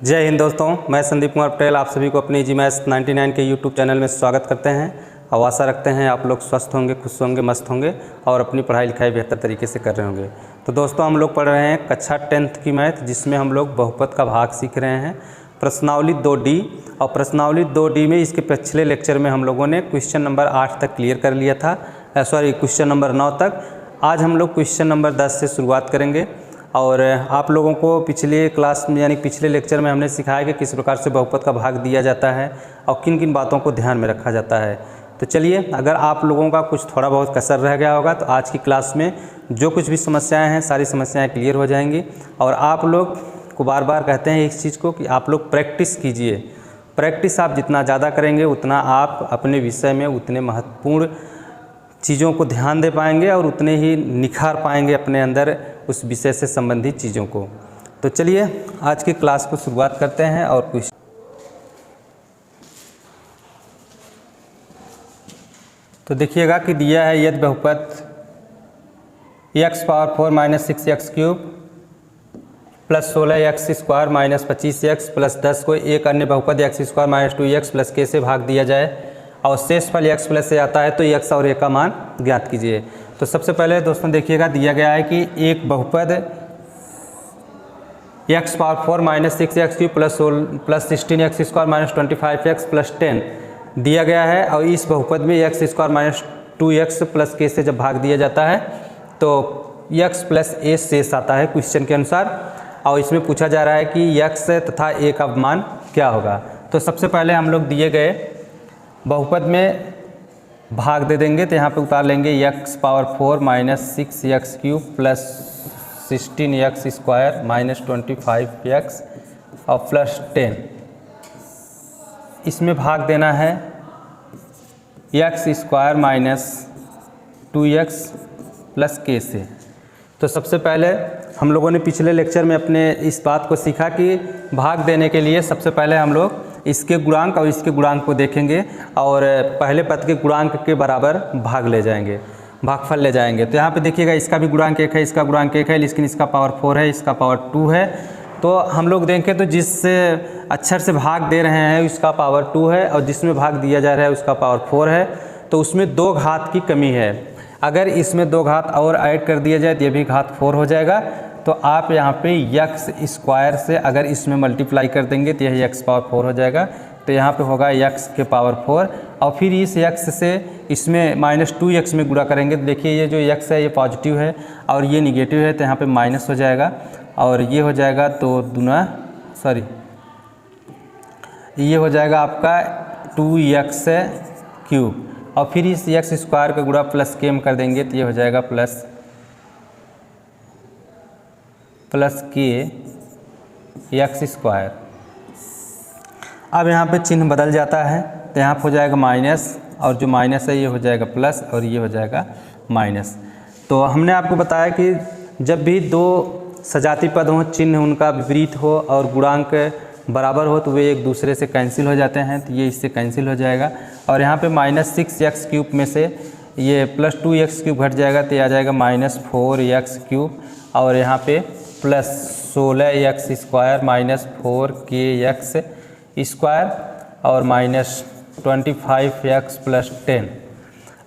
जय हिंद दोस्तों, मैं संदीप कुमार पटेल आप सभी को अपने GMath 99 के यूट्यूब चैनल में स्वागत करते हैं और आशा रखते हैं आप लोग स्वस्थ होंगे, खुश होंगे, मस्त होंगे और अपनी पढ़ाई लिखाई बेहतर तरीके से कर रहे होंगे। तो दोस्तों हम लोग पढ़ रहे हैं कक्षा 10th की मैथ, जिसमें हम लोग बहुपद का भाग सीख रहे हैं। प्रश्नावली 2D और प्रश्नावली 2D में इसके पिछले लेक्चर में हम लोगों ने क्वेश्चन नंबर 8 तक क्लियर कर लिया था, क्वेश्चन नंबर 9 तक। आज हम लोग क्वेश्चन नंबर 10 से शुरुआत करेंगे और आप लोगों को पिछले क्लास में यानी पिछले लेक्चर में हमने सिखाया कि किस प्रकार से बहुपद का भाग दिया जाता है और किन किन बातों को ध्यान में रखा जाता है। तो चलिए, अगर आप लोगों का कुछ थोड़ा बहुत कसर रह गया होगा तो आज की क्लास में जो कुछ भी समस्याएं हैं सारी समस्याएं क्लियर हो जाएंगी। और आप लोग को बार बार कहते हैं इस चीज़ को कि आप लोग प्रैक्टिस कीजिए। प्रैक्टिस आप जितना ज़्यादा करेंगे उतना आप अपने विषय में उतने महत्वपूर्ण चीज़ों को ध्यान दे पाएंगे और उतने ही निखार पाएंगे अपने अंदर उस विषय से संबंधित चीज़ों को। तो चलिए आज की क्लास को शुरुआत करते हैं और कुछ तो देखिएगा कि दिया है यदि बहुपद x⁴ - 6x³ + 16x² - 25x + 10 को एक अन्य बहुपद x² - 2x + k से भाग दिया जाए और शेष फल x प्लस से आता है तो x और a का मान ज्ञात कीजिए। तो सबसे पहले दोस्तों देखिएगा दिया गया है कि एक बहुपद x⁴ - 6x³ + 16x² - 25x + 10 दिया गया है और इस बहुपद में x² - 2x + k से जब भाग दिया जाता है तो x + a शेष आता है क्वेश्चन के अनुसार। और इसमें पूछा जा रहा है कि x तथा a का मान क्या होगा। तो सबसे पहले हम लोग दिए गए बहुपद में भाग दे देंगे तो यहाँ पे उतार लेंगे x⁴ - 6x³ + 16x² - 25x और +10। इसमें भाग देना है x² - 2x + k से। तो सबसे पहले हम लोगों ने पिछले लेक्चर में अपने इस बात को सीखा कि भाग देने के लिए सबसे पहले हम लोग इसके गुणांक और इसके गुणांक को देखेंगे और पहले पद के गुणांक के बराबर भाग ले जाएंगे, भागफल ले जाएंगे। तो यहाँ पे देखिएगा इसका भी गुणांक 1 है, इसका गुणांक 1 है, लेकिन इसका पावर 4 है, इसका पावर 2 है। तो हम लोग देखें तो जिस अक्षर से भाग दे रहे हैं उसका पावर 2 है और जिसमें भाग दिया जा रहा है उसका पावर 4 है। तो उसमें 2 घात की कमी है। अगर इसमें 2 घात और ऐड कर दिया जाए तो ये भी घात 4 हो जाएगा। तो आप यहाँ पे x² से अगर इसमें मल्टीप्लाई कर देंगे तो यही x⁴ हो जाएगा। तो यहाँ पे होगा x के पावर 4 और फिर इस x से इसमें -2x में गुणा करेंगे तो देखिए ये जो x है ये पॉजिटिव है और ये निगेटिव है तो यहाँ पे माइनस हो जाएगा और ये हो जाएगा तो ये हो जाएगा आपका 2x³ और फिर इस x² का गुणा +k में कर देंगे तो ये हो जाएगा +k x²। अब यहाँ पे चिन्ह बदल जाता है तो यहाँ पे हो जाएगा माइनस और जो माइनस है ये हो जाएगा प्लस और ये हो जाएगा माइनस। तो हमने आपको बताया कि जब भी 2 सजाती पद हों, चिन्ह उनका विपरीत हो और गुणांक बराबर हो तो वे एक दूसरे से कैंसिल हो जाते हैं। तो ये इससे कैंसिल हो जाएगा और यहाँ पे -6x³ में से ये +2x³ घट जाएगा तो ये आ जाएगा -4x³ और यहाँ पे +16x² -4kx² और -25x + 10।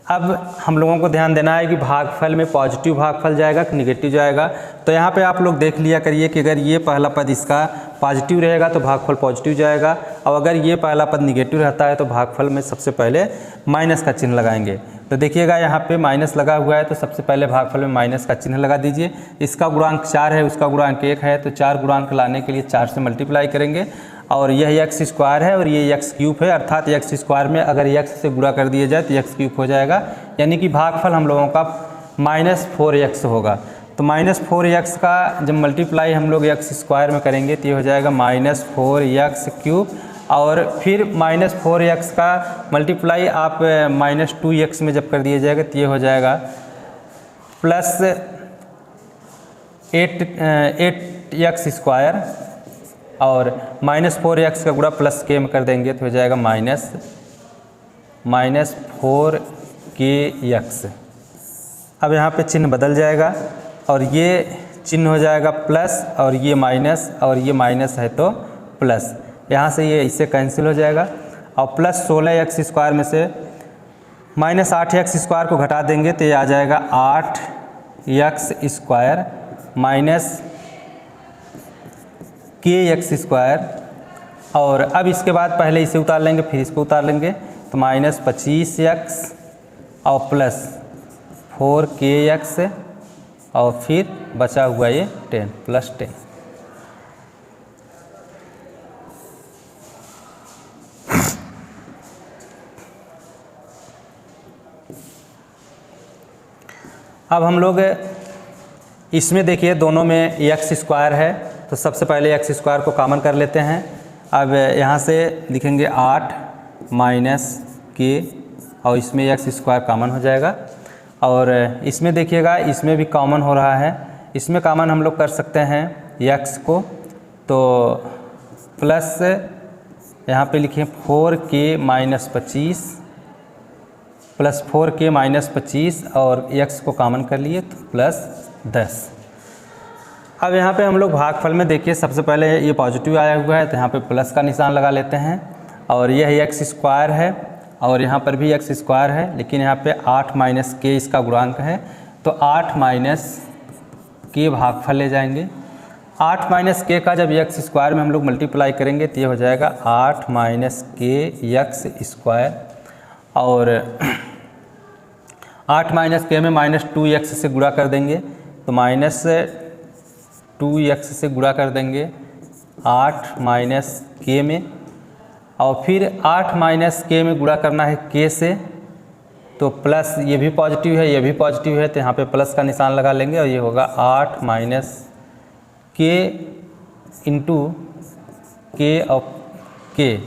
अब हम लोगों को ध्यान देना है कि भागफल में पॉजिटिव भागफल जाएगा कि निगेटिव जाएगा। तो यहाँ पे आप लोग देख लिया करिए कि अगर ये पहला पद इसका पॉजिटिव रहेगा तो भागफल पॉजिटिव जाएगा और अगर ये पहला पद निगेटिव रहता है तो भागफल में सबसे पहले माइनस का चिन्ह लगाएंगे। तो देखिएगा यहाँ पे माइनस लगा हुआ है तो सबसे पहले भागफल में माइनस का चिन्ह लगा दीजिए। इसका गुणांक 4 है, उसका गुणांक 1 है तो 4 गुणांक लाने के लिए 4 से मल्टीप्लाई करेंगे और यह x² है और ये x³ है, अर्थात x² में अगर x से गुणा कर दिया जाए तो x³ हो जाएगा। यानी कि भागफल हम लोगों का -4x होगा। तो -4x का जब मल्टीप्लाई हम लोग x² में करेंगे तो ये हो जाएगा -4x³ और फिर -4x का मल्टीप्लाई आप -2x में जब कर दिया जाएगा तो ये हो जाएगा +8x² और -4x का गुणा +k में कर देंगे तो हो जाएगा -4kx। अब यहाँ पे चिन्ह बदल जाएगा और ये चिन्ह हो जाएगा प्लस और ये माइनस है तो प्लस, यहाँ से ये इससे कैंसिल हो जाएगा और प्लस 16x² में से -8x² को घटा देंगे तो ये आ जाएगा 8x² माइनस kx²। और अब इसके बाद पहले इसे उतार लेंगे फिर इसको उतार लेंगे तो -25x और प्लस 4kx और फिर बचा हुआ ये 10 प्लस 10। अब हम लोग इसमें देखिए दोनों में x² है तो सबसे पहले x² को कॉमन कर लेते हैं। अब यहाँ से लिखेंगे 8 माइनस k और इसमें x² कॉमन हो जाएगा। और इसमें देखिएगा इसमें भी कॉमन हो रहा है, इसमें कॉमन हम लोग कर सकते हैं x को, तो प्लस यहाँ पे लिखें 4k minus 25 plus 4k minus 25 और x को कॉमन कर लिए तो प्लस 10। अब यहाँ पे हम लोग भागफल में देखिए सबसे पहले ये पॉजिटिव आया हुआ है तो यहाँ पे प्लस का निशान लगा लेते हैं और यह x² है और यहाँ पर भी x² है, लेकिन यहाँ पे 8 माइनस k इसका गुणांक है तो 8 माइनस k भागफल ले जाएंगे। 8 माइनस k का जब x² में हम लोग मल्टीप्लाई करेंगे तो ये हो जाएगा 8 माइनस k x² और 8 माइनस k में -2x से गुणा कर देंगे तो -2x से गुणा कर देंगे 8 माइनस k में और फिर 8 माइनस k में गुणा करना है k से तो प्लस, ये भी पॉजिटिव है ये भी पॉजिटिव है तो यहाँ पे प्लस का निशान लगा लेंगे और ये होगा 8 माइनस k इंटू k और k।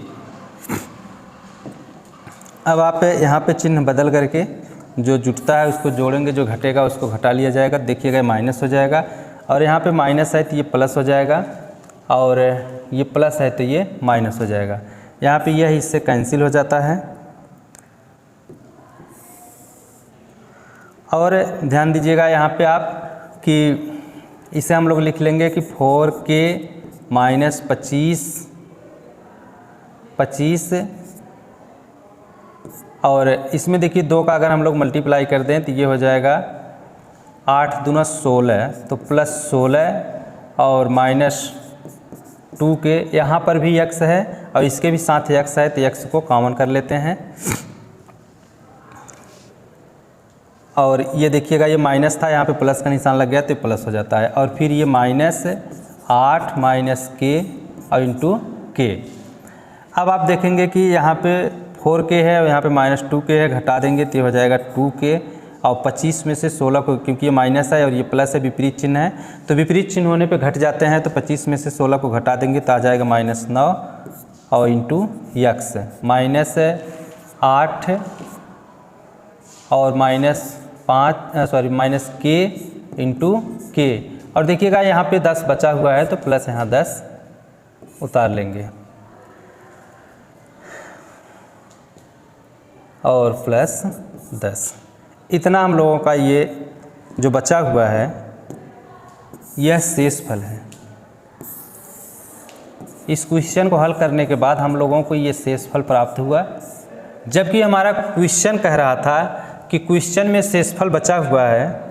अब आप यहाँ पे चिन्ह बदल करके जो जुटता है उसको जोड़ेंगे, जो घटेगा उसको घटा लिया जाएगा। देखिएगा माइनस हो जाएगा और यहाँ पे माइनस है तो ये प्लस हो जाएगा और ये प्लस है तो ये माइनस हो जाएगा। यहाँ पे यह इससे कैंसिल हो जाता है। और ध्यान दीजिएगा यहाँ पे आप कि इसे हम लोग लिख लेंगे कि 4k माइनस 25 और इसमें देखिए 2 का अगर हम लोग मल्टीप्लाई कर दें तो ये हो जाएगा 8 दूना 16 तो प्लस 16 और माइनस 2k, यहाँ पर भी x है और इसके भी साथ x है तो x को कॉमन कर लेते हैं। और ये देखिएगा ये माइनस था, यहाँ पे प्लस का निशान लग गया तो प्लस हो जाता है और फिर ये -8 माइनस k और इंटू k। अब आप देखेंगे कि यहाँ पे 4k है और यहाँ पे -2k है, घटा देंगे तो ये हो जाएगा 2k और 25 में से 16 को, क्योंकि ये माइनस है और ये प्लस है विपरीत चिन्ह है तो विपरीत चिन्ह होने पे घट जाते हैं तो 25 में से 16 को घटा देंगे तो आ जाएगा -9 और इंटू x -8 और -k इंटू k। और देखिएगा यहाँ पे 10 बचा हुआ है तो प्लस यहाँ 10 उतार लेंगे और प्लस 10। इतना हम लोगों का ये जो बचा हुआ है यह शेषफल है। इस क्वेश्चन को हल करने के बाद हम लोगों को ये शेषफल प्राप्त हुआ, जबकि हमारा क्वेश्चन कह रहा था कि क्वेश्चन में शेषफल बचा हुआ है।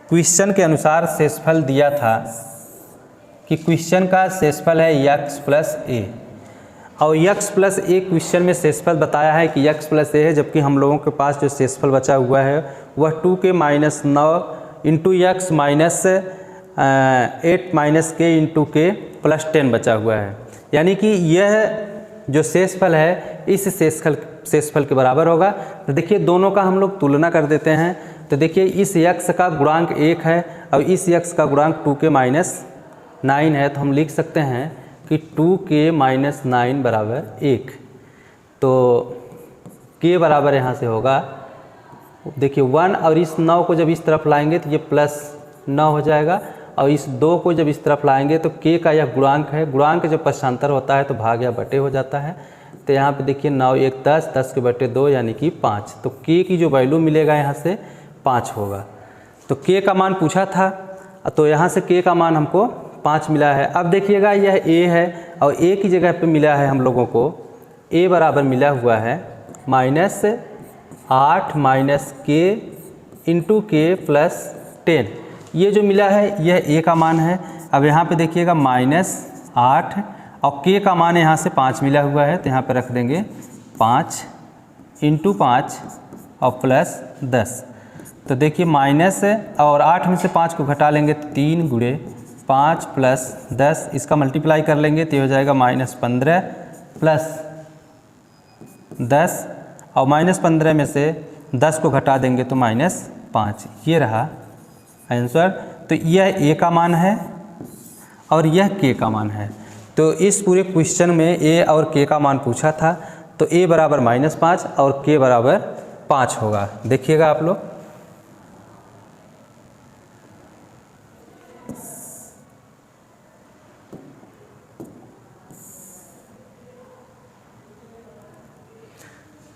क्वेश्चन के अनुसार शेषफल दिया था कि क्वेश्चन का शेषफल है x प्लस a और x प्लस a क्वेश्चन में शेषफल बताया है कि x प्लस a है, जबकि हम लोगों के पास जो शेषफल बचा हुआ है वह 2k minus 9 into x minus 8 minus k into k plus 10 बचा हुआ है। यानी कि यह जो शेषफल है इस शेषफल के बराबर होगा। तो देखिए दोनों का हम लोग तुलना कर देते हैं तो देखिए इस x का गुणांक 1 है और इस x का गुणांक 2k माइनस 9 है तो हम लिख सकते हैं कि 2k माइनस 9 बराबर 1। तो k बराबर यहाँ से होगा, देखिए 1 और इस 9 को जब इस तरफ लाएंगे तो ये प्लस 9 हो जाएगा और इस 2 को जब इस तरफ लाएंगे तो k का यह गुणांक है। गुणांक जब पक्षांतर होता है तो भाग या बटे हो जाता है। तो यहाँ पे देखिए 9 1 10, 10 के बटे 2 यानी कि 5। तो k की जो वैल्यू मिलेगा यहाँ से 5 होगा। तो k का मान पूछा था तो यहाँ से k का मान हमको 5 मिला है। अब देखिएगा यह a है और a की जगह पे मिला है हम लोगों को a बराबर मिला हुआ है -8 -k इंटू के प्लस 10। ये जो मिला है यह a का मान है। अब यहाँ पे देखिएगा -8 और k का मान यहाँ से 5 मिला हुआ है, तो यहाँ पे रख देंगे 5 इंटू 5 और प्लस 10। तो देखिए माइनस और 8 में से 5 को घटा लेंगे तो 3 गुणे 5 प्लस 10, इसका मल्टीप्लाई कर लेंगे तो ये हो जाएगा -15 प्लस 10 और -15 में से 10 को घटा देंगे तो -5। ये रहा आंसर। तो यह a का मान है और यह k का मान है। तो इस पूरे क्वेश्चन में a और k का मान पूछा था, तो a बराबर -5 और k बराबर 5 होगा। देखिएगा आप लोग,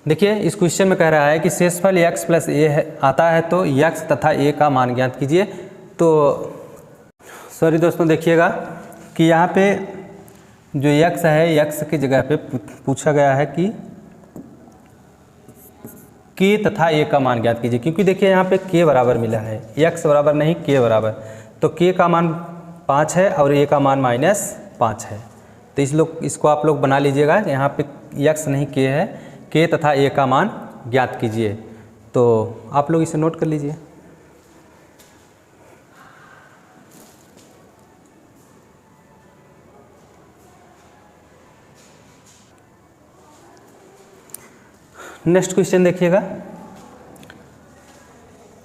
देखिए इस क्वेश्चन में कह रहा है कि शेषफल x प्लस a आता है तो x तथा a का मान ज्ञात कीजिए। तो सॉरी दोस्तों, देखिएगा कि यहाँ पे जो x है, x की जगह पे पूछा गया है कि k तथा a का मान ज्ञात कीजिए, क्योंकि देखिए यहाँ पे k बराबर मिला है, x बराबर नहीं k बराबर, तो k का मान 5 है और a का मान -5 है। तो इसको आप लोग बना लीजिएगा, यहाँ पे x नहीं k है, k तथा a का मान ज्ञात कीजिए। तो आप लोग इसे नोट कर लीजिए। नेक्स्ट क्वेश्चन देखिएगा।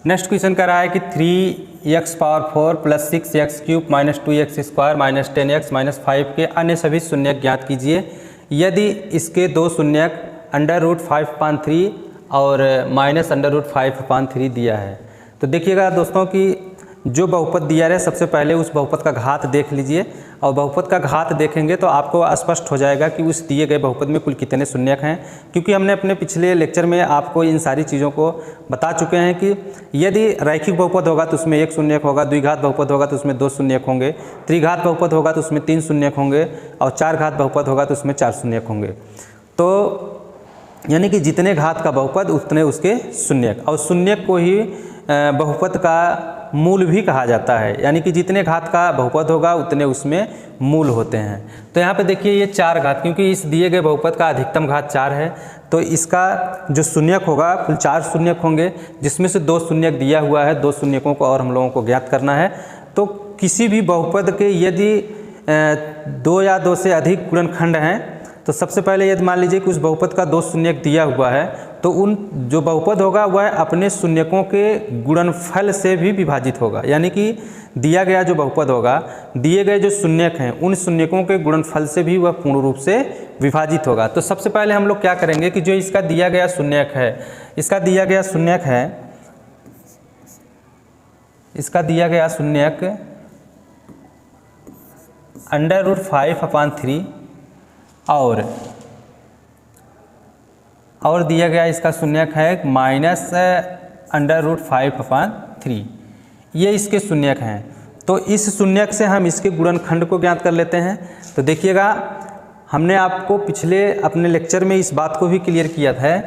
नेक्स्ट क्वेश्चन कह रहा है कि 3x power 4 plus 6x cube minus 2x square minus 10x minus 5 के अन्य सभी शून्यक ज्ञात कीजिए यदि इसके दो शून्यक √5/3 और -√5/3 दिया है। तो देखिएगा दोस्तों कि जो बहुपद दिया है, सबसे पहले उस बहुपद का घात देख लीजिए और बहुपद का घात देखेंगे तो आपको स्पष्ट हो जाएगा कि उस दिए गए बहुपद में कुल कितने शून्यक हैं, क्योंकि हमने अपने पिछले लेक्चर में आपको इन सारी चीज़ों को बता चुके हैं कि यदि रैखिक बहुपद होगा तो उसमें 1 शून्यक होगा, द्विघात बहुपद होगा तो उसमें 2 शून्यक होंगे, त्रिघात बहुपद होगा तो उसमें 3 शून्यक होंगे और 4 घात बहुपद होगा तो उसमें 4 शून्यक होंगे। तो यानी कि जितने घात का बहुपद उतने उसके शून्यक, और शून्यक को ही बहुपद का मूल भी कहा जाता है, यानी कि जितने घात का बहुपद होगा उतने उसमें मूल होते हैं। तो यहाँ पे देखिए ये 4 घात, क्योंकि इस दिए गए बहुपद का अधिकतम घात 4 है, तो इसका जो शून्यक होगा कुल 4 शून्यक होंगे, जिसमें से 2 शून्यक दिया हुआ है, 2 शून्यकों को और हम लोगों को ज्ञात करना है। तो किसी भी बहुपद के यदि 2 या 2 से अधिक गुणनखंड हैं, तो सबसे पहले यदि मान लीजिए कि उस बहुपद का 2 शून्यक दिया हुआ है, तो उन जो बहुपद होगा वह अपने शून्यकों के गुणनफल से भी विभाजित होगा, यानी कि दिया गया जो बहुपद होगा, दिए गए जो शून्यक हैं उन शून्यकों के गुणनफल से भी वह पूर्ण रूप से विभाजित होगा। तो सबसे पहले हम लोग क्या करेंगे कि जो इसका दिया गया शून्यक है, इसका दिया गया शून्यक है, इसका दिया गया शून्यक √5/3 और दिया गया इसका शून्यक है -√5/3। ये इसके शून्यक हैं। तो इस शून्यक से हम इसके गुणनखंड को ज्ञात कर लेते हैं। तो देखिएगा हमने आपको पिछले अपने लेक्चर में इस बात को भी क्लियर किया था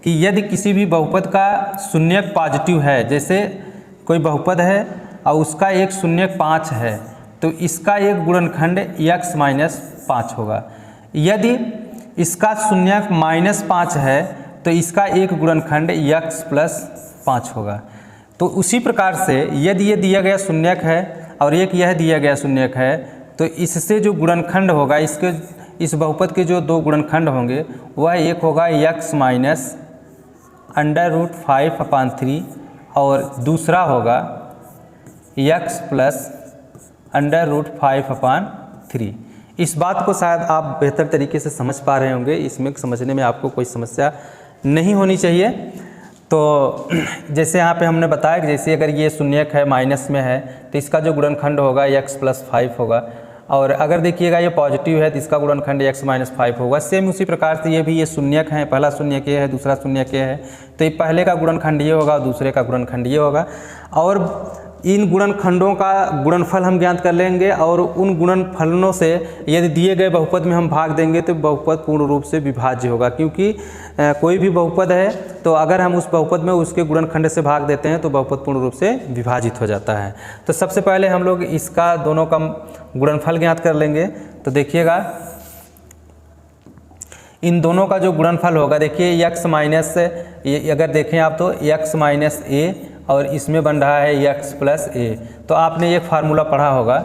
कि यदि किसी भी बहुपद का शून्यक पॉजिटिव है, जैसे कोई बहुपद है और उसका एक शून्यक 5 है, तो इसका एक गुणनखंड x - 5 होगा। यदि इसका शून्यक -5 है तो इसका एक गुणनखंड x + 5 होगा। तो उसी प्रकार से यदि ये दिया गया शून्यक है और एक यह दिया गया शून्यक है, तो इससे जो गुणनखंड होगा, इसके इस बहुपद के जो 2 गुणनखंड होंगे वह एक होगा x - √5/3 और दूसरा होगा x + √5/3। इस बात को शायद आप बेहतर तरीके से समझ पा रहे होंगे, इसमें समझने में आपको कोई समस्या नहीं होनी चाहिए। तो जैसे यहाँ पे हमने बताया कि जैसे अगर ये शून्यक है, माइनस में है, तो इसका जो गुणनखंड होगा x + 5 होगा, और अगर देखिएगा ये पॉजिटिव है तो इसका गुणनखंड x - 5 होगा। सेम उसी प्रकार से ये भी ये शून्यक है, पहला शून्यक ये है, दूसरा शून्यक ये है, तो ये पहले का गुणनखंड ये होगा और दूसरे का गुणनखंड ये होगा। और इन गुणनखंडों का गुणनफल हम ज्ञात कर लेंगे और उन गुणनफलों से यदि दिए गए बहुपद में हम भाग देंगे तो बहुपद पूर्ण रूप से विभाज्य होगा, क्योंकि कोई भी बहुपद है तो अगर हम उस बहुपद में उसके गुणनखंड से भाग देते हैं तो बहुपद पूर्ण रूप से विभाजित हो जाता है। तो सबसे पहले हम लोग इसका दोनों का गुणनफल ज्ञात कर लेंगे। तो देखिएगा इन दोनों का जो गुणनफल होगा, देखिए x माइनस, अगर देखें आप तो x माइनस ए और इसमें बन रहा है x प्लस ए। तो आपने एक फार्मूला पढ़ा होगा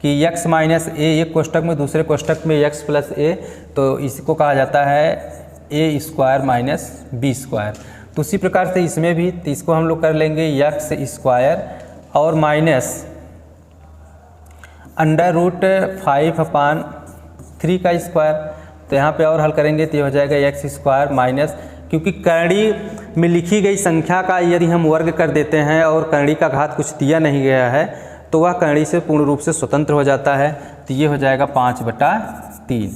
कि x माइनस ए एक कोष्टक में दूसरे कोष्टक में x प्लस ए, तो इसको कहा जाता है ए स्क्वायर माइनस बी स्क्वायर। तो उसी प्रकार से इसमें भी, तो इसको हम लोग कर लेंगे x स्क्वायर और माइनस अंडर रूट 5/3 का स्क्वायर। तो यहाँ पे और हल करेंगे तो ये हो जाएगा x स्क्वायर माइनस, क्योंकि करणी में लिखी गई संख्या का यदि हम वर्ग कर देते हैं और करणी का घात कुछ दिया नहीं गया है तो वह करणी से पूर्ण रूप से स्वतंत्र हो जाता है। तो ये हो जाएगा 5/3।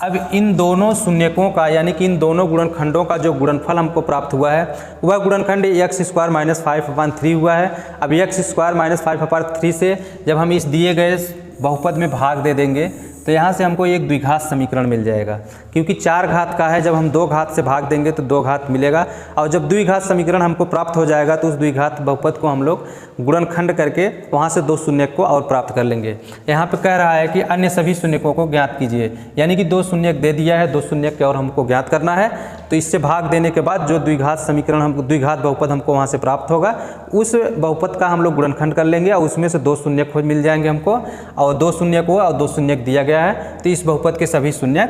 अब इन दोनों शून्यकों का यानी कि इन दोनों गुणनखंडों का जो गुणनफल हमको प्राप्त हुआ है वह गुणनखंड x स्क्वायर माइनस 5/3 हुआ है। अब x स्क्वायर माइनस 5/3 से जब हम इस दिए गए बहुपद में भाग दे देंगे तो यहाँ से हमको एक द्विघात समीकरण मिल जाएगा, क्योंकि 4 घात का है, जब हम 2 घात से भाग देंगे तो 2 घात मिलेगा। और जब द्विघात समीकरण हमको प्राप्त हो जाएगा तो उस द्विघात बहुपद को हम लोग गुणनखंड करके वहाँ से 2 शून्यक को और प्राप्त कर लेंगे। यहाँ पे कह रहा है कि अन्य सभी शून्यकों को ज्ञात कीजिए, यानी कि 2 शून्यक दे दिया है, 2 शून्यक और हमको ज्ञात करना है। तो इससे भाग देने के बाद जो द्विघात समीकरण हमको, द्विघात बहुपद हमको वहाँ से प्राप्त होगा, उस बहुपद का हम लोग गुणनखंड कर लेंगे और उसमें से 2 शून्यक मिल जाएंगे हमको, और 2 शून्यक हुआ और 2 शून्यक दिया गया है तो इस बहुपद के सभी शून्यक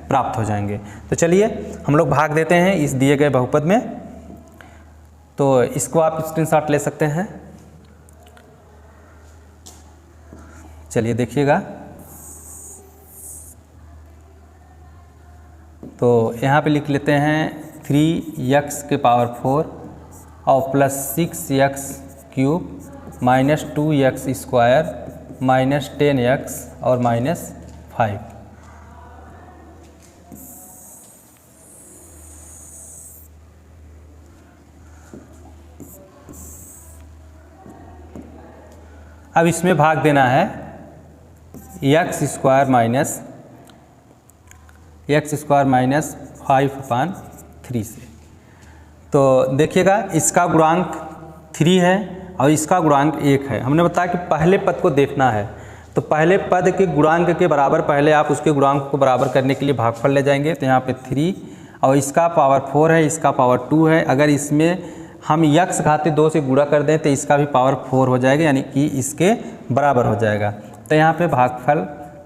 प्राप्त हो जाएंगे। तो चलिए हम लोग भाग देते हैं इस दिए गए बहुपद में। तो इसको आप स्क्रीनशॉट ले सकते हैं। चलिए देखिएगा, तो यहाँ पे लिख लेते हैं 3x के पावर 4 और plus 6x cube minus 2x square minus 10x और माइनस 5। अब इसमें भाग देना है x स्क्वायर माइनस 5/3 से। तो देखिएगा इसका गुणांक 3 है और इसका गुणांक 1 है। हमने बताया कि पहले पद को देखना है, तो पहले पद के गुणांक के बराबर पहले आप उसके गुणांक को बराबर करने के लिए भागफल ले जाएंगे। तो यहाँ पे 3 और इसका पावर 4 है, इसका पावर 2 है। अगर इसमें हम x घाते 2 से गुणा कर दें तो इसका भी पावर 4 हो जाएगा, यानी कि इसके बराबर हो जाएगा। तो यहाँ पे भागफल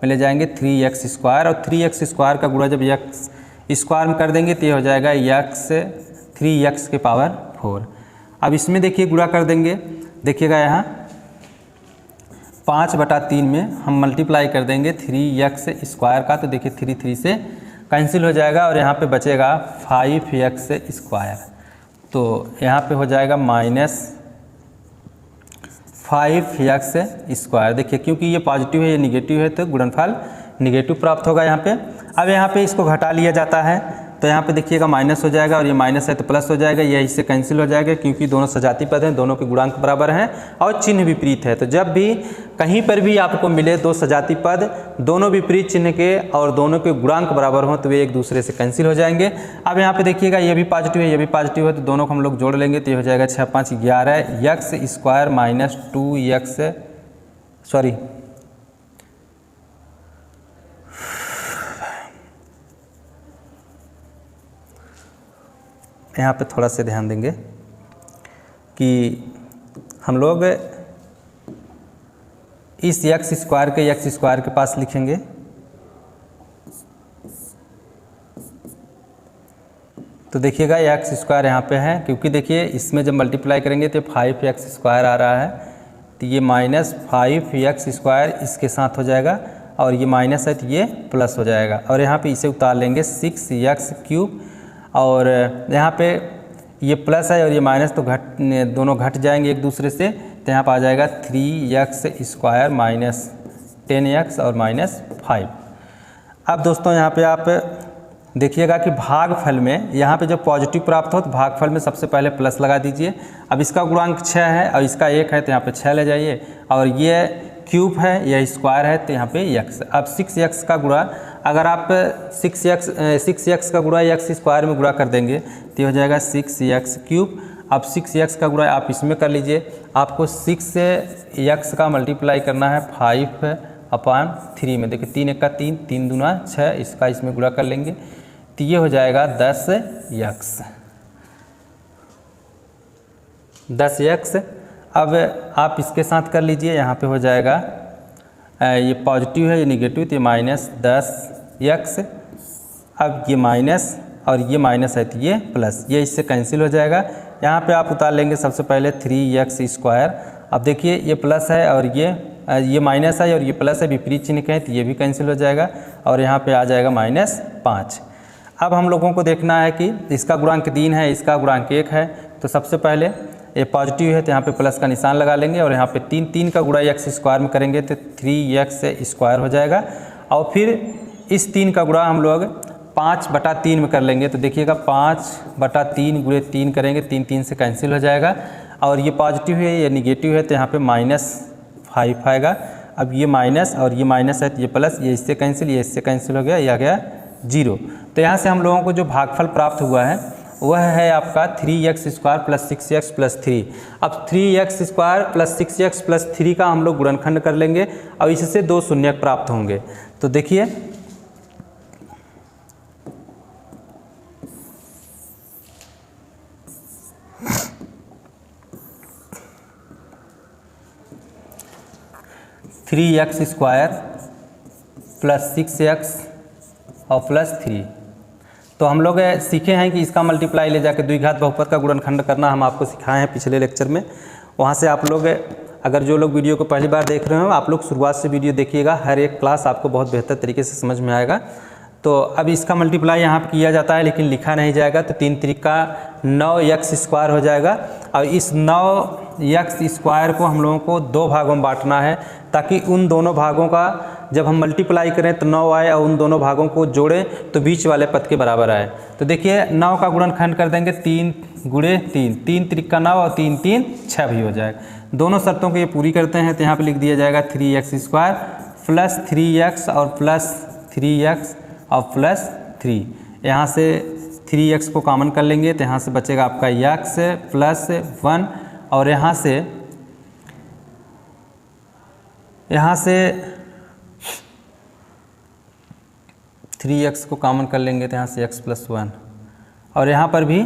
में ले जाएंगे 3x स्क्वायर और 3x स्क्वायर का गुणा जब x स्क्वायर में कर देंगे तो ये हो जाएगा x 3x के पावर 4। अब इसमें देखिए गुणा कर देंगे, देखिएगा यहाँ 5/3 में हम मल्टीप्लाई कर देंगे 3x स्क्वायर का, तो देखिए 3 से कैंसिल हो जाएगा और यहाँ पे बचेगा 5x स्क्वायर। तो यहाँ पे हो जाएगा माइनस 5x स्क्वायर। देखिए क्योंकि ये पॉजिटिव है ये निगेटिव है तो गुणनफल निगेटिव प्राप्त होगा यहाँ पे। अब यहाँ पे इसको घटा लिया जाता है तो यहाँ पे देखिएगा माइनस हो जाएगा और ये माइनस है तो प्लस हो जाएगा, ये इससे कैंसिल हो जाएगा क्योंकि दोनों सजाती पद हैं, दोनों के गुणांक बराबर हैं और चिन्ह विपरीत है। तो जब भी कहीं पर भी आपको मिले 2 सजाती पद दोनों विपरीत चिन्ह के और दोनों के गुणांक बराबर हों तो वे एक दूसरे से कैंसिल हो जाएंगे। अब यहाँ पे देखिएगा ये भी पॉजिटिव है ये भी पॉजिटिव है, तो दोनों को हम लोग जोड़ लेंगे तो ये हो जाएगा 6 5 11 x square minus 2x sorry यहाँ पे थोड़ा सा ध्यान देंगे कि हम लोग इस x स्क्वायर के पास लिखेंगे। तो देखिएगा x स्क्वायर यहाँ पे है, क्योंकि देखिए इसमें जब मल्टीप्लाई करेंगे तो 5x स्क्वायर आ रहा है, तो ये माइनस 5x स्क्वायर इसके साथ हो जाएगा और ये माइनस है तो ये प्लस हो जाएगा और यहाँ पे इसे उतार लेंगे 6x क्यूब और यहाँ पे ये प्लस है और ये माइनस तो दोनों घट जाएंगे एक दूसरे से, तो यहाँ पर आ जाएगा 3x स्क्वायर माइनस 10x और माइनस 5। अब दोस्तों यहाँ पे आप देखिएगा कि भागफल में यहाँ पे जब पॉजिटिव प्राप्त हो तो भागफल में सबसे पहले प्लस लगा दीजिए। अब इसका गुणांक 6 है और इसका 1 है तो यहाँ पे 6 ले जाइए, और ये क्यूब है, यह स्क्वायर है तो यहाँ पे x। अब 6x का गुणा अगर आप 6x का गुणा x स्क्वायर में गुणा कर देंगे तो हो जाएगा 6x क्यूब। अब 6x का गुणा आप इसमें कर लीजिए, आपको 6 से x का मल्टीप्लाई करना है 5/3 में। देखिए 3 1 का 3, 3 दूना 6, इसका इसमें गुणा कर लेंगे तो ये हो जाएगा 10x। अब आप इसके साथ कर लीजिए, यहाँ पे हो जाएगा ये पॉजिटिव है ये निगेटिव तो ये -10x। अब ये माइनस और ये माइनस है तो ये प्लस, ये इससे कैंसिल हो जाएगा। यहाँ पे आप उतार लेंगे सबसे पहले 3x स्क्वायर। अब देखिए ये प्लस है और ये माइनस है और ये प्लस है, विपरीत चिन्ह के हैं तो ये भी कैंसिल हो जाएगा और यहाँ पे आ जाएगा -5। अब हम लोगों को देखना है कि इसका गुणांक 3 है, इसका गुणांक 1 है, तो सबसे पहले ये पॉजिटिव है तो यहाँ पे प्लस का निशान लगा लेंगे और यहाँ पे 3 का गुणा x स्क्वायर में करेंगे तो 3x स्क्वायर हो जाएगा। और फिर इस 3 का गुणा हम लोग 5/3 में कर लेंगे तो देखिएगा 5/3 गुणे 3 करेंगे, 3 से कैंसिल हो जाएगा। और ये पॉजिटिव है ये निगेटिव है तो यहाँ पे -5 आएगा। अब ये माइनस और ये माइनस है तो ये प्लस, ये इससे कैंसिल, ये इससे कैंसिल हो गया, ये आ गया 0। तो यहाँ से हम लोगों को जो भागफल प्राप्त हुआ है वह है आपका 3x square plus 6x plus 3। अब 3x square plus 6x plus 3 का हम लोग गुणनखंड कर लेंगे और इससे 2 शून्यक प्राप्त होंगे। तो देखिए three x square plus 6x और प्लस 3। तो हम लोग सीखे हैं कि इसका मल्टीप्लाई ले जाकर द्विघात बहुपद का गुणनखंड करना हम आपको सिखाए हैं पिछले लेक्चर में। वहाँ से आप लोग अगर जो लोग वीडियो को पहली बार देख रहे हो आप लोग शुरुआत से वीडियो देखिएगा, हर एक क्लास आपको बहुत बेहतर तरीके से समझ में आएगा। तो अब इसका मल्टीप्लाई यहाँ पर किया जाता है लेकिन लिखा नहीं जाएगा, तो 3 त्रिका 9x स्क्वायर हो जाएगा। और इस 9x स्क्वायर को हम लोगों को 2 भागों में बांटना है ताकि उन दोनों भागों का जब हम मल्टीप्लाई करें तो 9 आए और उन दोनों भागों को जोड़ें तो बीच वाले पद के बराबर आए। तो देखिए 9 का गुणनखंड कर देंगे 3 गुणे 3, 3 त्रिका 9 और 3 3 6 भी हो जाएगा। दोनों शर्तों को ये पूरी करते हैं तो यहाँ पे लिख दिया जाएगा 3x स्क्वायर प्लस 3x और प्लस 3x और प्लस 3। यहाँ से 3x को कॉमन कर लेंगे तो यहाँ से बचेगा आपका x प्लस 1 और यहाँ से 3x को कॉमन कर लेंगे तो यहाँ से x प्लस 1 और यहाँ पर भी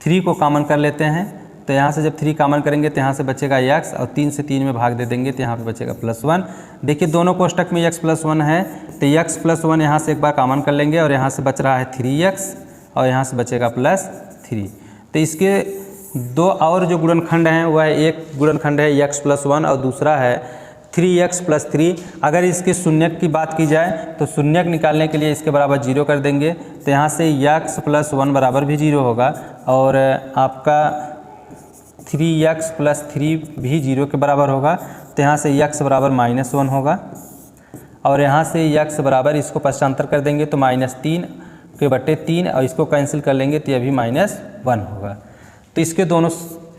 3 को कॉमन कर लेते हैं तो यहाँ से जब 3 कॉमन करेंगे तो यहाँ से बचेगा x और 3 से 3 में भाग दे देंगे तो यहाँ पे बचेगा प्लस 1। देखिए दोनों कोष्टक में x प्लस 1 है तो x प्लस 1 यहाँ से एक बार कॉमन कर लेंगे और यहाँ से बच रहा है 3x और यहाँ से बचेगा प्लस 3। तो इसके 2 और जो गुणनखंड हैं वह एक गुणनखंड है x प्लस 1 और दूसरा है 3x प्लस 3। अगर इसके शून्यक की बात की जाए तो शून्यक निकालने के लिए इसके बराबर 0 कर देंगे तो यहाँ से x प्लस 1 बराबर भी 0 होगा और आपका 3x प्लस 3 भी 0 के बराबर होगा। तो यहाँ से x बराबर -1 होगा और यहाँ से x बराबर इसको पश्चांतर कर देंगे तो -3/3 और इसको कैंसिल कर लेंगे तो ये भी -1 होगा। तो इसके दोनों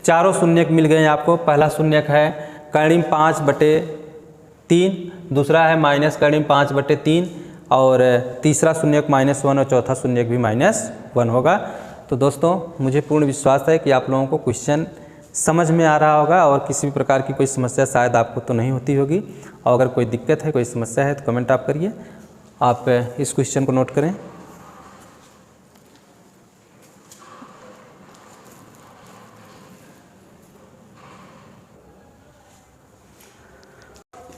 चारों शून्यक मिल गए आपको। पहला शून्यक है कर्णिम 5/3, दूसरा है माइनस कर्णिम 5/3 और तीसरा शून्यक -1 और चौथा शून्यक भी -1 होगा। तो दोस्तों मुझे पूर्ण विश्वास है कि आप लोगों को क्वेश्चन समझ में आ रहा होगा और किसी भी प्रकार की कोई समस्या शायद आपको तो नहीं होती होगी। और अगर कोई दिक्कत है कोई समस्या है तो कमेंट आप करिए। आप इस क्वेश्चन को नोट करें।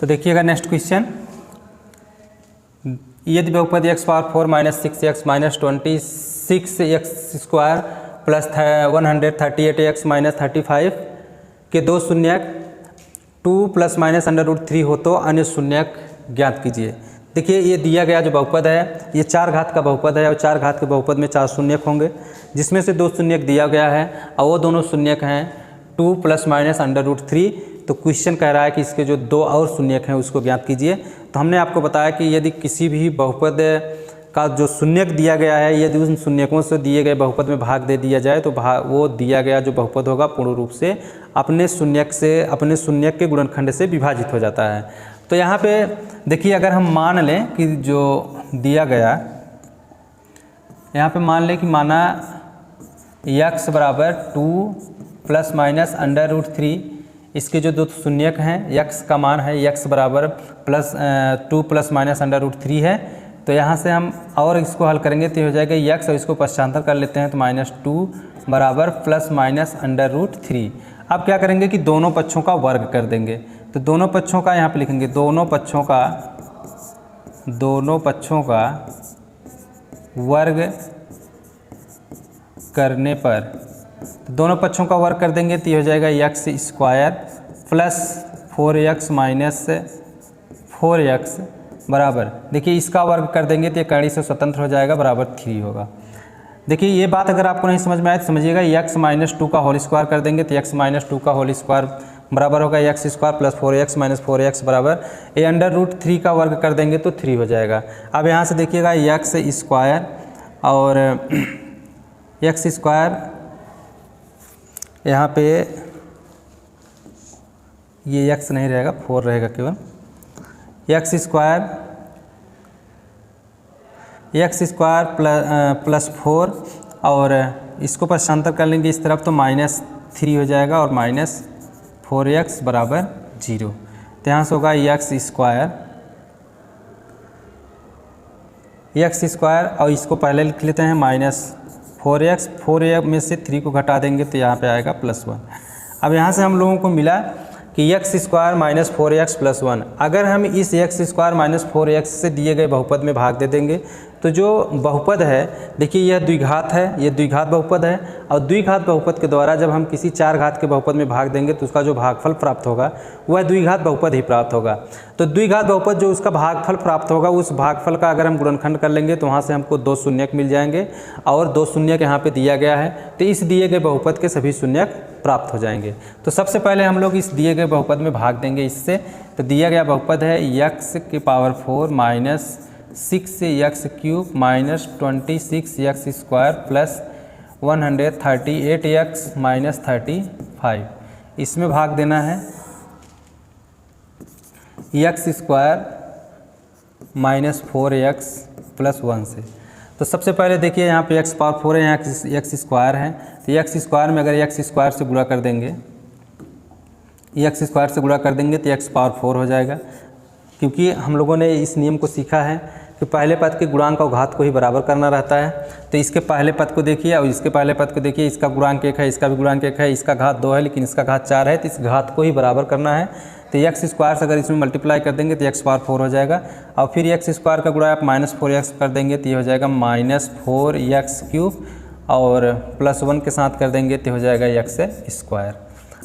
तो देखिएगा नेक्स्ट क्वेश्चन, यदि बहुपद x power 4 minus 6x minus 26x square plus 138x minus 35 के 2 शून्यक 2 प्लस माइनस √3 हो तो अन्य शून्यक ज्ञात कीजिए। देखिए ये दिया गया जो बहुपद है ये 4 घात का बहुपद है और 4 घात के बहुपद में 4 शून्यक होंगे जिसमें से 2 शून्यक दिया गया है और वो दोनों शून्यक हैं 2 प्लस माइनस √3। तो क्वेश्चन कह रहा है कि इसके जो 2 और शून्यक हैं उसको ज्ञात कीजिए। तो हमने आपको बताया कि यदि किसी भी बहुपद का जो शून्यक दिया गया है, यदि उन शून्यकों से दिए गए बहुपद में भाग दे दिया जाए तो वो दिया गया जो बहुपद होगा पूर्ण रूप से अपने शून्यक के गुणनखंड से विभाजित हो जाता है। तो यहाँ पे देखिए, अगर हम मान लें कि जो दिया गया, यहाँ पे मान लें कि माना x बराबर 2 प्लस माइनस √3, इसके जो दो शून्यक हैं, x का मान है x बराबर 2 प्लस माइनस √3 है। तो यहाँ से हम और इसको हल करेंगे तो हो जाएगा x, और इसको पश्चांतर कर लेते हैं तो -2 बराबर प्लस माइनस √3। अब क्या करेंगे कि दोनों पक्षों का वर्ग कर देंगे। तो दोनों पक्षों का यहाँ पे लिखेंगे, दोनों पक्षों का वर्ग करने पर, तो दोनों पक्षों का वर्ग कर देंगे तो ये हो जाएगा x² plus 4x minus 4x बराबर, देखिए इसका वर्ग कर देंगे तो ये कड़ी से स्वतंत्र हो जाएगा, बराबर 3 होगा। देखिए ये बात अगर आपको नहीं समझ में आए तो समझिएगा, x - 2 का होल स्क्वायर कर देंगे तो x - 2 का होल स्क्वायर बराबर होगा x² plus 4x minus 4x बराबर, ये √3 का वर्ग कर देंगे तो 3 हो जाएगा। अब यहाँ से देखिएगा x² और x², यहाँ पे ये x नहीं रहेगा, 4 रहेगा केवल, x² प्लस 4 और इसको पश्चांतर कर लेंगे इस तरफ तो -3 हो जाएगा और -4x बराबर 0। तो यहाँ से होगा x² और इसको पहले लिख लेते हैं -4x, 4 में से 3 को घटा देंगे तो यहाँ पे आएगा +1। अब यहाँ से हम लोगों को मिला कि x² - 4x + 1, अगर हम इस x² - 4x से दिए गए बहुपद में भाग दे देंगे तो जो बहुपद है, देखिए यह द्विघात है, यह द्विघात बहुपद है, और द्विघात बहुपद के द्वारा जब हम किसी 4 घात के बहुपद में भाग देंगे तो उसका जो भागफल प्राप्त होगा वह द्विघात बहुपद ही प्राप्त होगा। तो द्विघात बहुपद जो उसका भागफल प्राप्त होगा, उस भागफल का अगर हम गुणनखंड कर लेंगे तो वहाँ से हमको 2 शून्यक मिल जाएंगे, और 2 शून्यक यहाँ पे दिया गया है, तो इस दिए गए बहुपद के सभी शून्यक प्राप्त हो जाएंगे। तो सबसे पहले हम लोग इस दिए गए बहुपद में भाग देंगे इससे। तो दिया गया बहुपद है x⁴ minus 6x³ minus 26x² plus 138x minus 35, इसमें भाग देना है x² माइनस 4x प्लस 1 से। तो सबसे पहले देखिए यहाँ पे x⁴ है, यहाँ x² है, तो x² में अगर x² से गुणा कर देंगे, x² से गुणा कर देंगे तो x⁴ हो जाएगा, क्योंकि हम लोगों ने इस नियम को सीखा है कि पहले पद के गुणांक और घात को ही बराबर करना रहता है। तो इसके पहले पद को देखिए और इसके पहले पद को देखिए, इसका गुणांक 1 है, इसका भी गुणांक 1 है, इसका घात 2 है लेकिन इसका घात 4 है, तो इस घात को ही बराबर करना है। तो x² से अगर इसमें मल्टीप्लाई कर देंगे तो x⁴ हो जाएगा, और फिर x² का गुणा आप -4x कर देंगे तो ये हो जाएगा -4x³ और +1 के साथ कर देंगे तो हो जाएगा x²।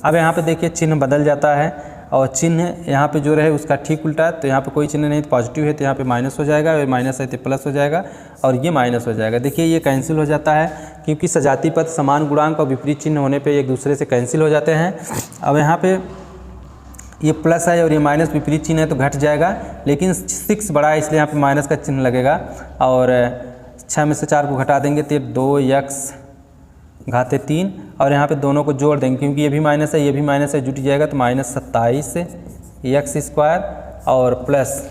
अब यहाँ पे देखिए चिन्ह बदल जाता है, और चिन्ह यहाँ पे जो रहे उसका ठीक उल्टा, तो यहाँ पे कोई चिन्ह नहीं, तो पॉजिटिव है तो यहाँ पे माइनस हो जाएगा, और माइनस है तो प्लस हो जाएगा, और ये माइनस हो जाएगा। देखिए ये कैंसिल हो जाता है, क्योंकि सजातीय पद समान गुणांक और विपरीत चिन्ह होने पे एक दूसरे से कैंसिल हो जाते हैं। अब यहाँ पे ये प्लस है और ये माइनस विपरीत चिन्ह है तो घट जाएगा, लेकिन 6 बड़ा है इसलिए यहाँ पे माइनस का चिन्ह लगेगा, और 6 में से 4 को घटा देंगे तो 2x घाते 3, और यहाँ पे दोनों को जोड़ देंगे क्योंकि ये भी माइनस है ये भी माइनस है, जुट जाएगा तो -27x² और प्लस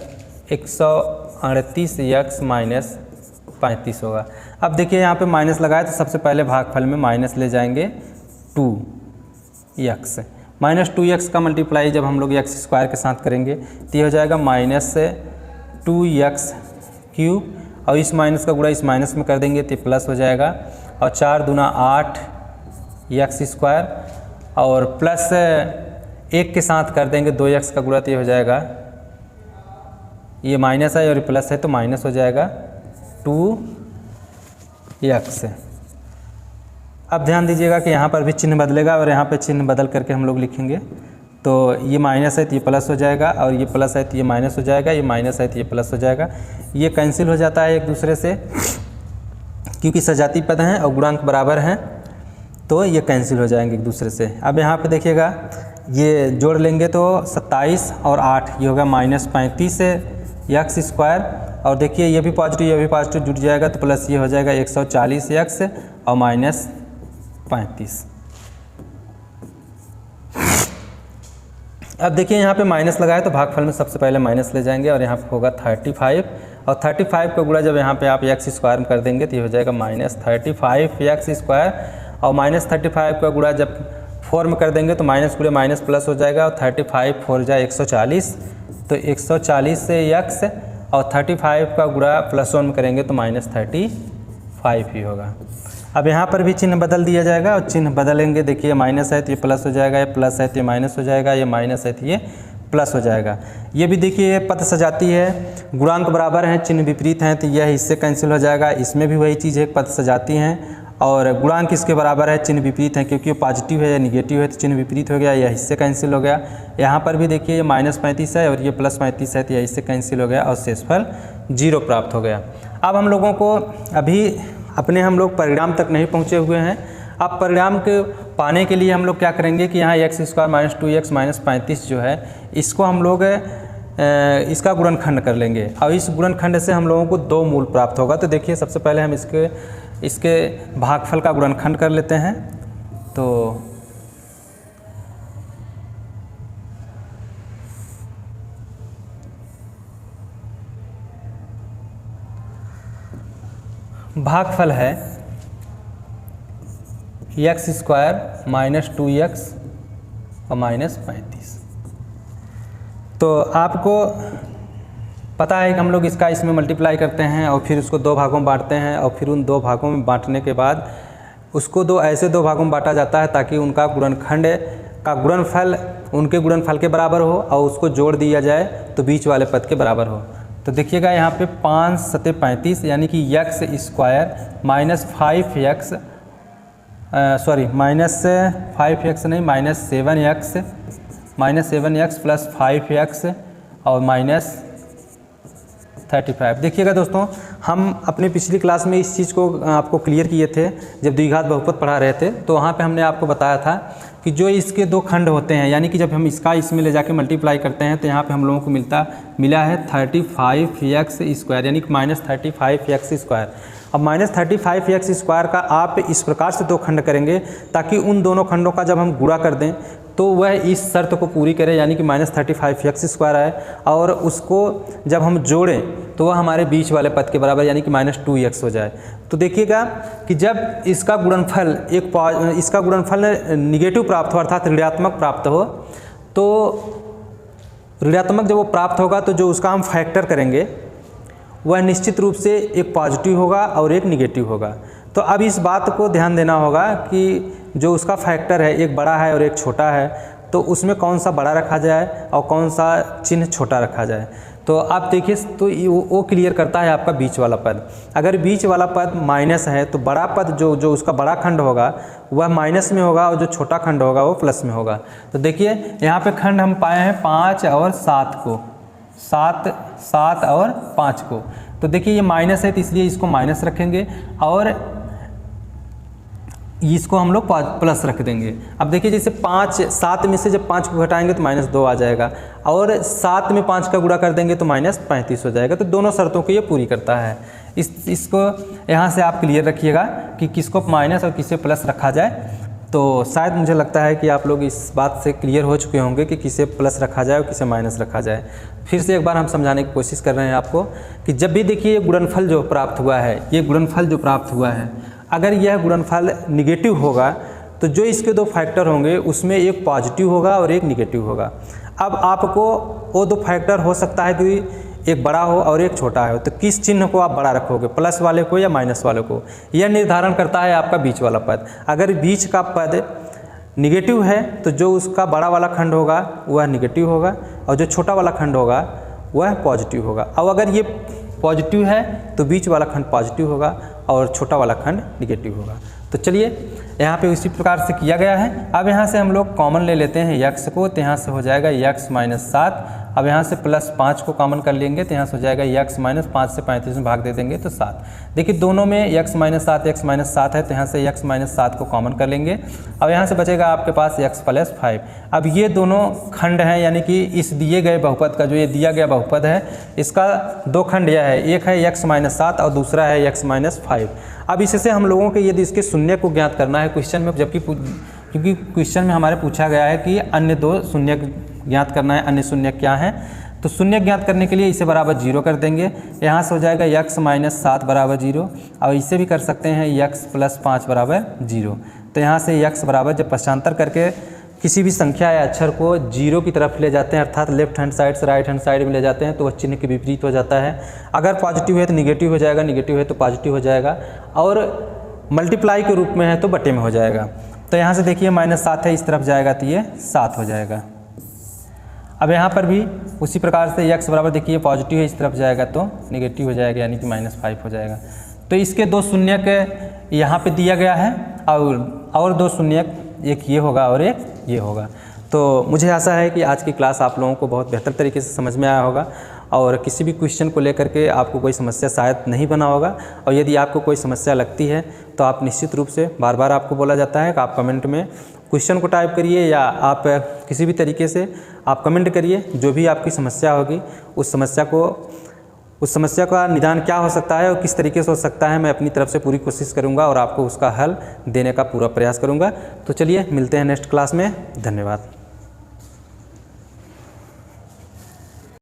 138x माइनस 35 होगा। अब देखिए यहाँ पे माइनस लगाए तो सबसे पहले भागफल में माइनस ले जाएंगे 2x, -2x का मल्टीप्लाई जब हम लोग x² के साथ करेंगे तो ये हो जाएगा -2x³ और इस माइनस का गुणा इस माइनस में कर देंगे तो प्लस हो जाएगा, और 4 दूना 8x² और प्लस 1 के साथ कर देंगे 2x का गुणा तो ये हो जाएगा, ये माइनस है और प्लस है तो माइनस हो जाएगा 2x। अब ध्यान दीजिएगा कि यहाँ पर भी चिन्ह बदलेगा, और यहाँ पे चिन्ह बदल करके हम लोग लिखेंगे, तो ये माइनस है तो ये प्लस हो जाएगा, और ये प्लस है तो ये माइनस हो जाएगा, ये माइनस है तो ये प्लस हो जाएगा। ये कैंसिल हो जाता है एक दूसरे से, क्योंकि सजातीय पद हैं और गुणांक बराबर हैं, तो ये कैंसिल हो जाएंगे एक दूसरे से। अब यहाँ पे देखिएगा ये जोड़ लेंगे तो 27 और 8 ये होगा -35 एक्स स्क्वायर, और देखिए ये भी पॉजिटिव जुड़ जाएगा तो प्लस ये हो जाएगा 140 एक्स और माइनस 35। अब देखिए यहाँ पे माइनस लगाए तो भागफल में सबसे पहले माइनस ले जाएंगे और यहाँ पे होगा 35, और 35 का गुणा जब यहाँ पे आप एक्स स्क्वायर में कर देंगे तो ये हो जाएगा माइनस 35 एक्स स्क्वायर, और माइनस 35 का गुणा जब 4 में कर देंगे तो माइनस गुणे माइनस प्लस हो जाएगा, और 35 4 जाए 140, तो 140 से एक्स और 35 का गुणा +1 में करेंगे तो माइनस 35 ही होगा। अब यहाँ पर भी चिन्ह बदल दिया जाएगा, और चिन्ह बदलेंगे, देखिए माइनस है तो ये प्लस हो जाएगा, ये प्लस है तो ये माइनस हो जाएगा, ये माइनस है तो ये प्लस हो जाएगा। ये भी देखिए पद सजाती है, गुणांक बराबर हैं, चिन्ह विपरीत हैं तो यह इससे कैंसिल हो जाएगा। इसमें भी वही चीज़ है, पद सजाती हैं और गुणांक इसके बराबर है, चिन्ह विपरीत है, क्योंकि ये पॉजिटिव है या निगेटिव है तो चिन्ह विपरीत हो गया, यह इससे कैंसिल हो गया। यहाँ पर भी देखिए ये -35 है और ये +35 है तो यह इससे कैंसिल हो गया और शेषफल 0 प्राप्त हो गया। अब हम लोगों को अभी हम लोग परिणाम तक नहीं पहुँचे हुए हैं। अब परिणाम के पाने के लिए हम लोग क्या करेंगे कि यहाँ एक्स स्क्वायर -2x -35 जो है इसको हम लोग इसका गुणनखंड कर लेंगे, और इस गुणनखंड से हम लोगों को 2 मूल प्राप्त होगा। तो देखिए सबसे पहले हम इसके भागफल का गुणनखंड कर लेते हैं। तो भागफल है एक्स स्क्वायर -2x और -35। तो आपको पता है कि हम लोग इसमें मल्टीप्लाई करते हैं और फिर उसको 2 भागों में बांटते हैं, और फिर उन 2 भागों में बांटने के बाद उसको ऐसे 2 भागों में बांटा जाता है ताकि उनका गुणनखंड का गुणनफल उनके गुणनफल के बराबर हो और उसको जोड़ दिया जाए तो बीच वाले पद के बराबर हो। तो देखिएगा यहाँ पे 5 × 35 यानी कि एक्स स्क्वायर -5x -5x नहीं -7x + 5x और -35। देखिएगा दोस्तों, हम अपने पिछली क्लास में इस चीज़ को आपको क्लियर किए थे जब द्विघात बहुपद पढ़ा रहे थे, तो वहाँ पे हमने आपको बताया था कि जो इसके 2 खंड होते हैं, यानी कि जब हम इसमें ले जाके मल्टीप्लाई करते हैं तो यहाँ पे हम लोगों को मिला है 35x स्क्वायर यानी कि -35x स्क्वायर। अब -35x स्क्वायर का आप इस प्रकार से 2 खंड करेंगे ताकि उन दोनों खंडों का जब हम गुणा कर दें तो वह इस शर्त को पूरी करे, यानी कि -35x स्क्वायर है, और उसको जब हम जोड़ें तो वह हमारे बीच वाले पद के बराबर यानी कि -2x हो जाए। तो देखिएगा कि जब इसका गुणनफल निगेटिव प्राप्त हो अर्थात ऋणात्मक प्राप्त हो, तो ऋणात्मक जब वो प्राप्त होगा तो जो उसका हम फैक्टर करेंगे वह निश्चित रूप से एक पॉजिटिव होगा और एक निगेटिव होगा। तो अब इस बात को ध्यान देना होगा कि जो उसका फैक्टर है एक बड़ा है और एक छोटा है, तो उसमें कौन सा बड़ा रखा जाए और कौन सा चिन्ह छोटा रखा जाए। तो आप देखिए, तो वो क्लियर करता है आपका बीच वाला पद। अगर बीच वाला पद माइनस है तो बड़ा पद जो उसका बड़ा खंड होगा वह माइनस में होगा और जो छोटा खंड होगा वो प्लस में होगा। तो देखिए यहाँ पे खंड हम पाए हैं 5 और 7 को, 7 और 5 को। तो देखिए ये माइनस है तो इसलिए इसको माइनस रखेंगे और इसको हम लोग प्लस रख देंगे। अब देखिए जैसे 7 में से जब 5 को घटाएंगे तो -2 आ जाएगा, और 7 में 5 का गुणा कर देंगे तो -35 हो जाएगा। तो दोनों शर्तों को ये पूरी करता है। इसको यहाँ से आप क्लियर रखिएगा कि किसको माइनस और किसे प्लस रखा जाए। तो शायद मुझे लगता है कि आप लोग इस बात से क्लियर हो चुके होंगे कि किसे प्लस रखा जाए और किसे माइनस रखा जाए। फिर से एक बार हम समझाने की कोशिश कर रहे हैं आपको कि जब भी देखिए ये गुणनफल जो प्राप्त हुआ है, अगर यह गुणनफल निगेटिव होगा तो जो इसके 2 फैक्टर होंगे उसमें एक पॉजिटिव होगा और एक निगेटिव होगा। अब आपको वो 2 फैक्टर हो सकता है कि एक बड़ा हो और एक छोटा हो, तो किस चिन्ह को आप बड़ा रखोगे, प्लस वाले को या माइनस वाले को, यह निर्धारण करता है आपका बीच वाला पद। अगर बीच का पद निगेटिव है तो जो उसका बड़ा वाला खंड होगा वह निगेटिव होगा और जो छोटा वाला खंड होगा वह पॉजिटिव होगा। और अगर ये पॉजिटिव है तो बीच वाला खंड पॉजिटिव होगा और छोटा वाला खंड निगेटिव होगा। तो चलिए यहाँ पे उसी प्रकार से किया गया है। अब यहाँ से हम लोग कॉमन ले लेते हैं x को, तो यहाँ से हो जाएगा x माइनस 7। अब यहाँ से प्लस 5 को कॉमन कर लेंगे तो यहाँ से हो जाएगा x माइनस 5 से 35 में भाग दे देंगे तो 7। देखिए दोनों में x माइनस 7 है, तो यहाँ से x माइनस 7 को कॉमन कर लेंगे। अब यहाँ से बचेगा आपके पास x प्लस 5। अब ये दोनों खंड हैं, यानी कि इस दिए गए बहुपद का, जो ये दिया गया बहुपद है, इसका दो खंड यह है, एक है x माइनस 7 और दूसरा है x माइनस 5। अब इससे हम लोगों के यदि इसके शून्य को ज्ञात करना है क्वेश्चन में, जबकि क्योंकि क्वेश्चन में हमारे पूछा गया है कि अन्य दो शून्य ज्ञात करना है, अन्य शून्य क्या है, तो शून्य ज्ञात करने के लिए इसे बराबर 0 कर देंगे। यहाँ से हो जाएगा x माइनस 7 बराबर 0, और इसे भी कर सकते हैं x प्लस 5 बराबर 0। तो यहाँ से x बराबर, जब पक्षांतर करके किसी भी संख्या या अक्षर को 0 की तरफ ले जाते हैं, अर्थात लेफ्ट हैंड साइड से राइट हैंड साइड में ले जाते हैं, तो वह चिन्ह के विपरीत हो जाता है। अगर पॉजिटिव है तो निगेटिव हो जाएगा, निगेटिव है तो पॉजिटिव हो जाएगा, और मल्टीप्लाई के रूप में है तो बटे में हो जाएगा। तो यहाँ से देखिए -7 है, इस तरफ जाएगा तो ये 7 हो जाएगा। अब यहाँ पर भी उसी प्रकार से x बराबर, देखिए पॉजिटिव है, इस तरफ जाएगा तो निगेटिव हो जाएगा, यानी कि -5 हो जाएगा। तो इसके दो शून्यक यहाँ पे दिया गया है, और दो शून्यक, एक ये होगा और एक ये होगा। तो मुझे आशा है कि आज की क्लास आप लोगों को बहुत बेहतर तरीके से समझ में आया होगा, और किसी भी क्वेश्चन को लेकर के आपको कोई समस्या शायद नहीं बना होगा। और यदि आपको कोई समस्या लगती है तो आप निश्चित रूप से, बार बार आपको बोला जाता है कि आप कमेंट में क्वेश्चन को टाइप करिए, या आप किसी भी तरीके से आप कमेंट करिए, जो भी आपकी समस्या होगी उस समस्या का निदान क्या हो सकता है और किस तरीके से हो सकता है, मैं अपनी तरफ से पूरी कोशिश करूंगा और आपको उसका हल देने का पूरा प्रयास करूंगा। तो चलिए मिलते हैं नेक्स्ट क्लास में। धन्यवाद।